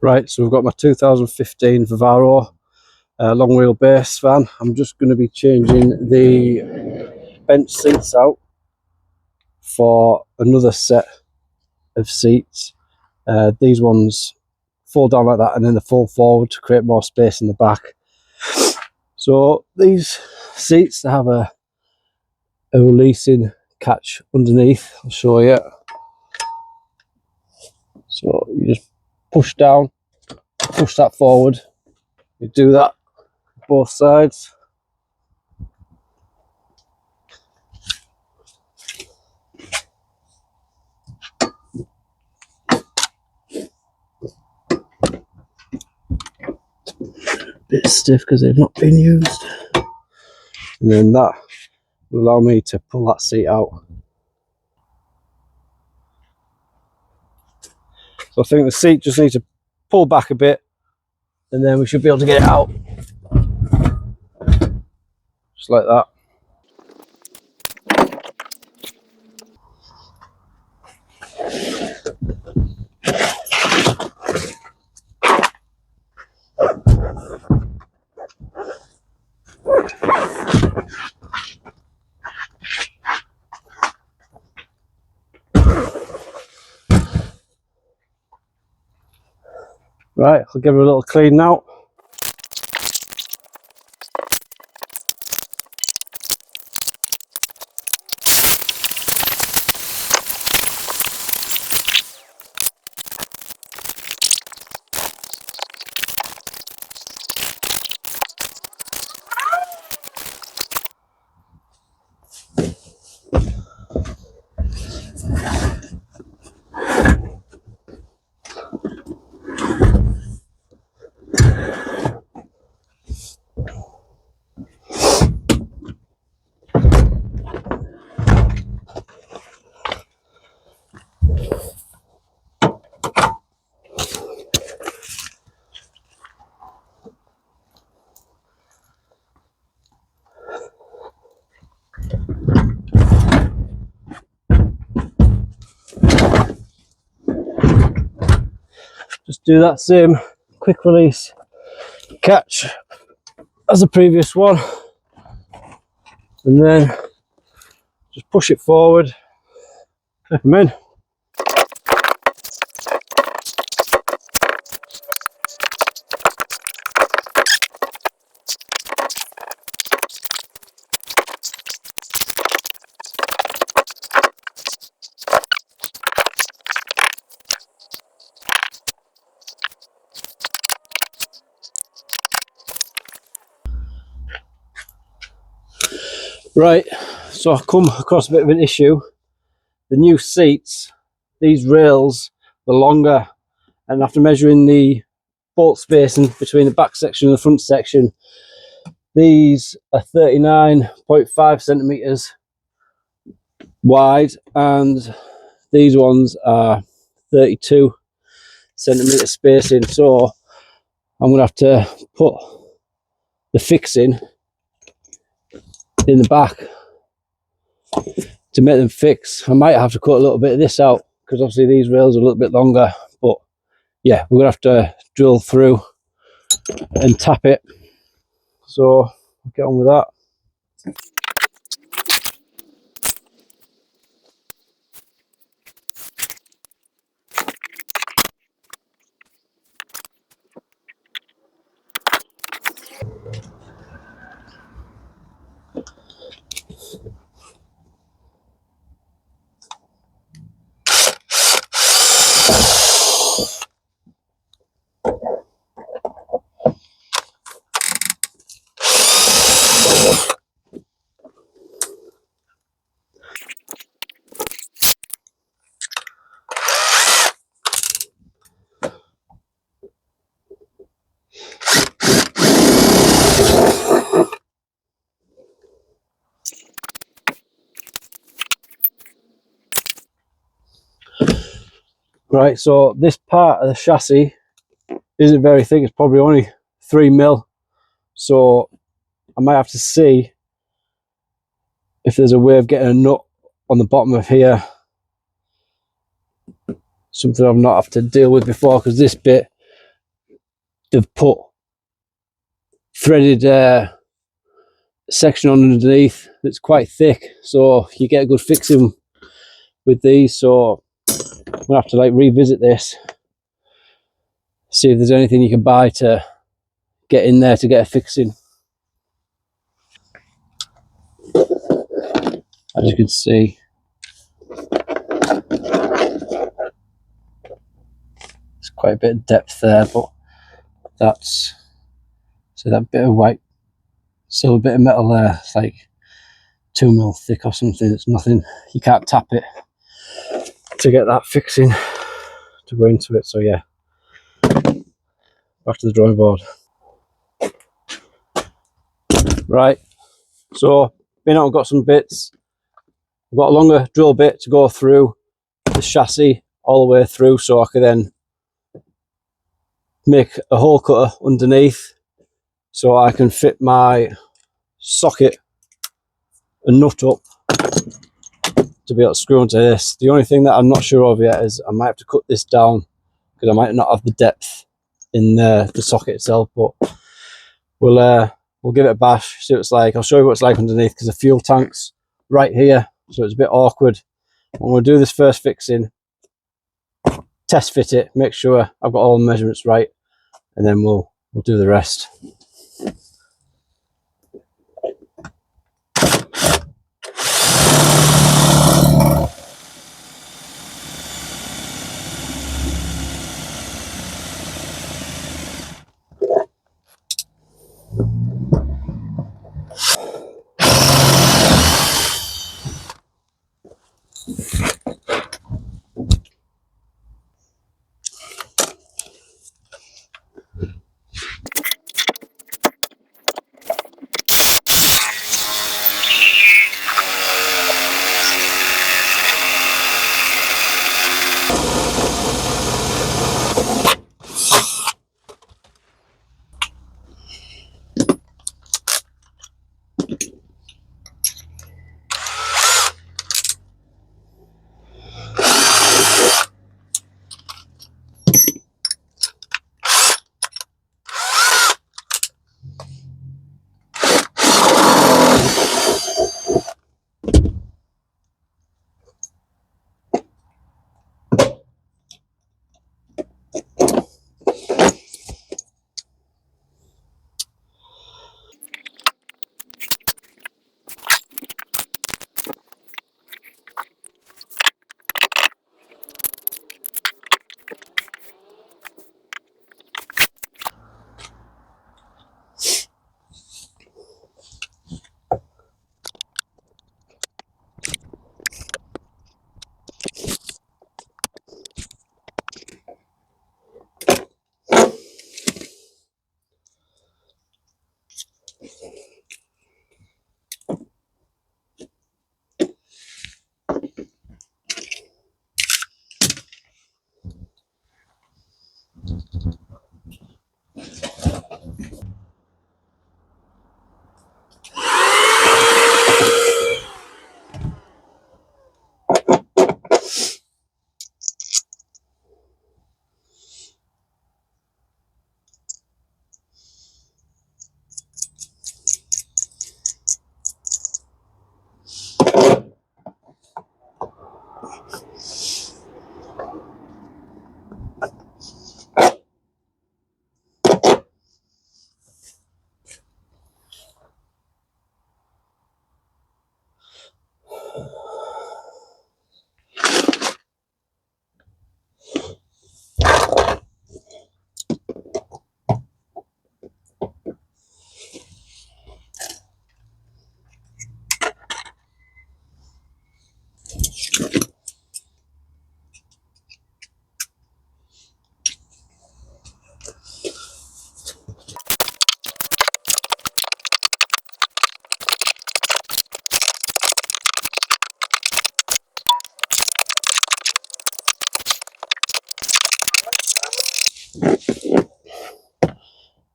Right, so we've got my 2015 Vivaro long wheelbase van. I'm just going to be changing the bench seats out for another set of seats. These ones fold down like that and then they fold forward to create more space in the back. So these seats, they have a releasing catch underneath. I'll show you. So you just push down, push that forward. You do that both sides. Bit stiff because they've not been used, and then that will allow me to pull that seat out. So I think the seat just needs to pull back a bit and then we should be able to get it out just like that. Right, I'll give it a little clean now. Just do that same quick release catch as the previous one, and then just push it forward, clip them in. Right, so I've come across a bit of an issue. The new seats, these rails, are longer, and after measuring the bolt spacing between the back section and the front section, these are 39.5 centimeters wide and these ones are 32 centimeter spacing. So I'm going to have to put the fixing in the back to make them fix. I might have to cut a little bit of this out because obviously these rails are a little bit longer, but yeah, we're gonna have to drill through and tap it. So I'll get on with that. Right, so this part of the chassis isn't very thick, it's probably only 3mm, so I might have to see if there's a way of getting a nut on the bottom of here, something I've not had to deal with before, because this bit they've put threaded section on underneath that's quite thick, so you get a good fixing with these. So I'm gonna have to like revisit this, see if there's anything you can buy to get in there to get a fixing. As you can see, there's quite a bit of depth there, but that's, so that bit of white, still a bit of metal there, it's like 2mm thick or something. It's nothing, you can't tap it to get that fixing to go into it. So yeah, back to the drawing board. Right, so been out and got some bits. I've got a longer drill bit to go through the chassis all the way through, so I can then make a hole cutter underneath so I can fit my socket and nut up to be able to screw onto this. The only thing that I'm not sure of yet is I might have to cut this down because I might not have the depth in the socket itself, but we'll give it a bash, see what it's like. I'll show you what it's like underneath because the fuel tank's right here, so it's a bit awkward. I'm going to do this first fixing, test fit it, make sure I've got all the measurements right, and then we'll do the rest.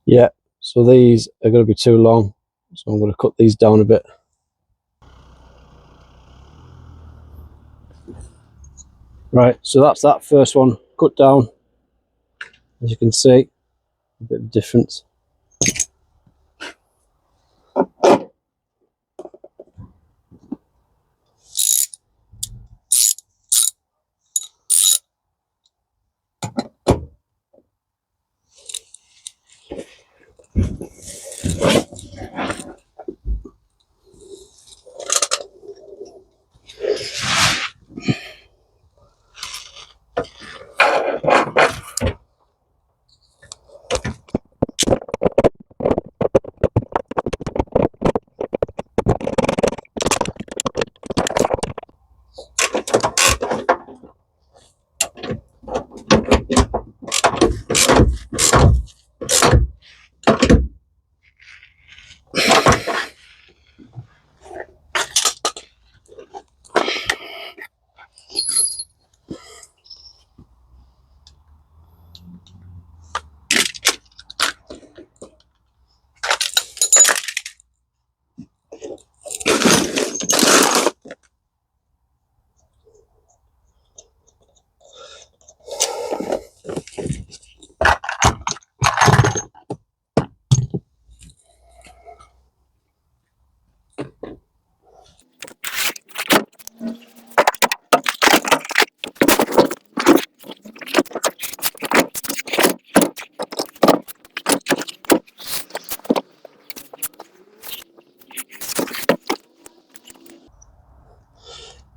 Yeah, so these are going to be too long, so I'm going to cut these down a bit. Right, so that's that first one cut down, as you can see. a bit of difference.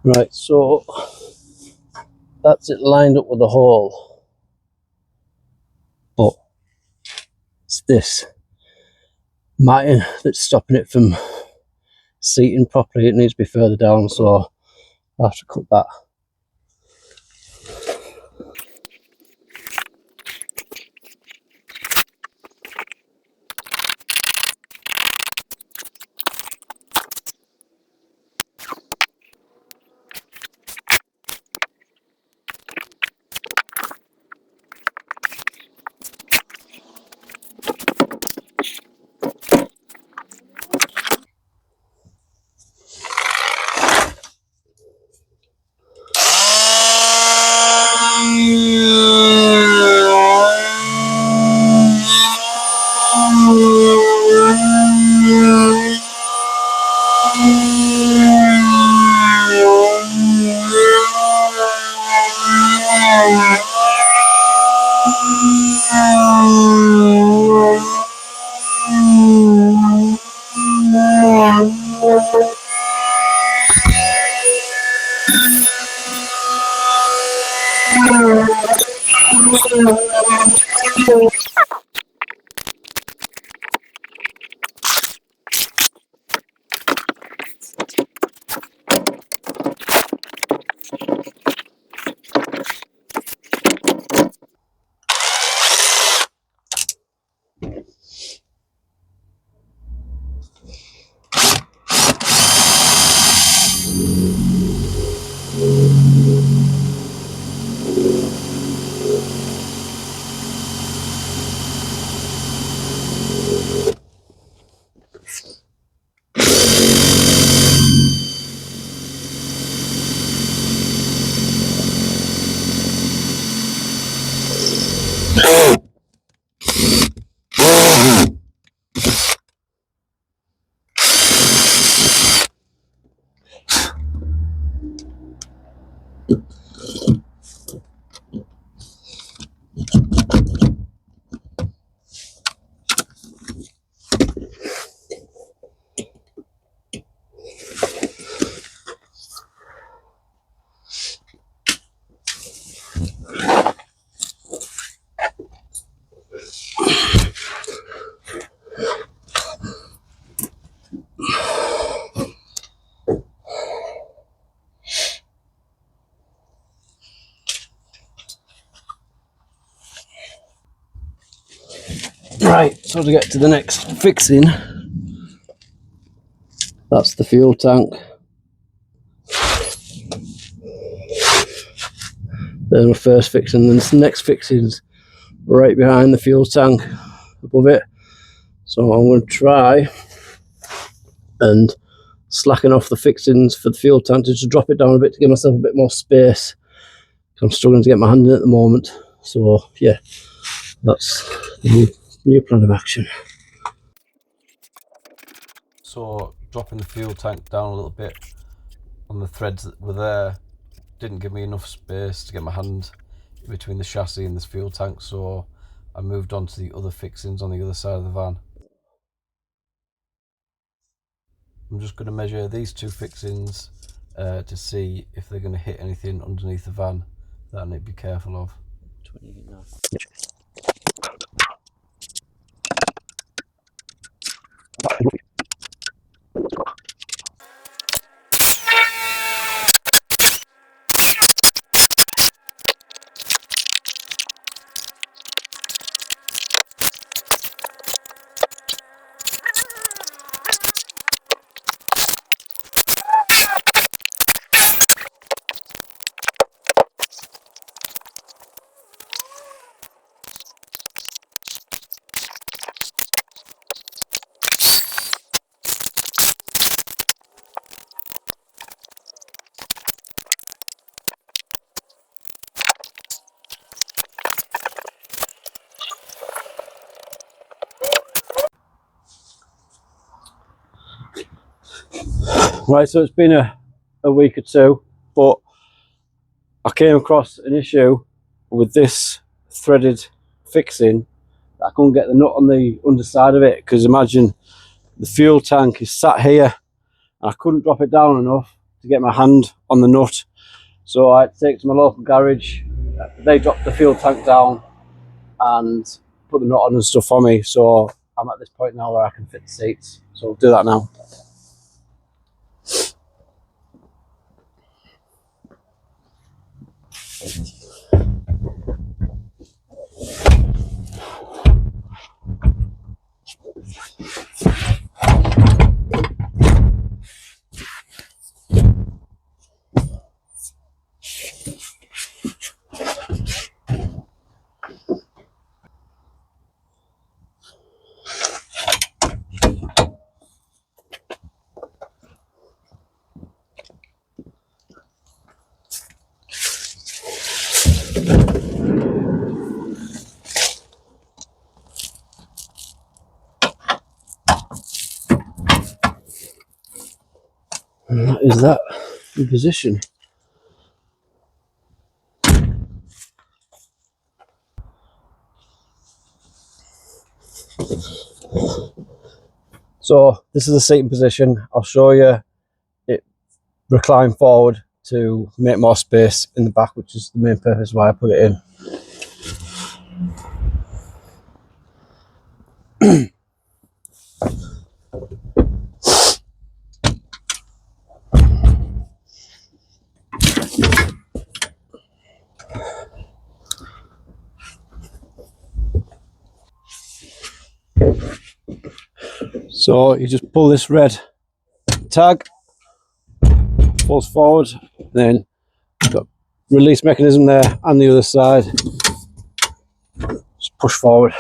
Right, so that's it lined up with the hole, but it's this matting that's stopping it from seating properly. It needs to be further down, so I'll have to cut that. Right, so to get to the next fixing, that's the fuel tank. There's my first fixing, and the next fixing's right behind the fuel tank, above it. So I'm going to try and slacken off the fixings for the fuel tank to just drop it down a bit to give myself a bit more space. I'm struggling to get my hand in at the moment. So yeah, that's the New plan of action. So dropping the fuel tank down a little bit on the threads that were there didn't give me enough space to get my hand in between the chassis and this fuel tank, so I moved on to the other fixings on the other side of the van. I'm just going to measure these two fixings to see if they're going to hit anything underneath the van that I need to be careful of. 20 Right, so it's been a week or two, but I came across an issue with this threaded fixing. I couldn't get the nut on the underside of it, because imagine the fuel tank is sat here and I couldn't drop it down enough to get my hand on the nut. So I had to take it to my local garage. They dropped the fuel tank down and put the nut on and stuff for me. So I'm at this point now where I can fit the seats. So I'll do that now. And that is that in position. So this is the seating position. I'll show you it recline forward to make more space in the back, which is the main purpose why I put it in. So you just pull this red tag, pulls forward, then you've got release mechanism there and the other side. Just push forward.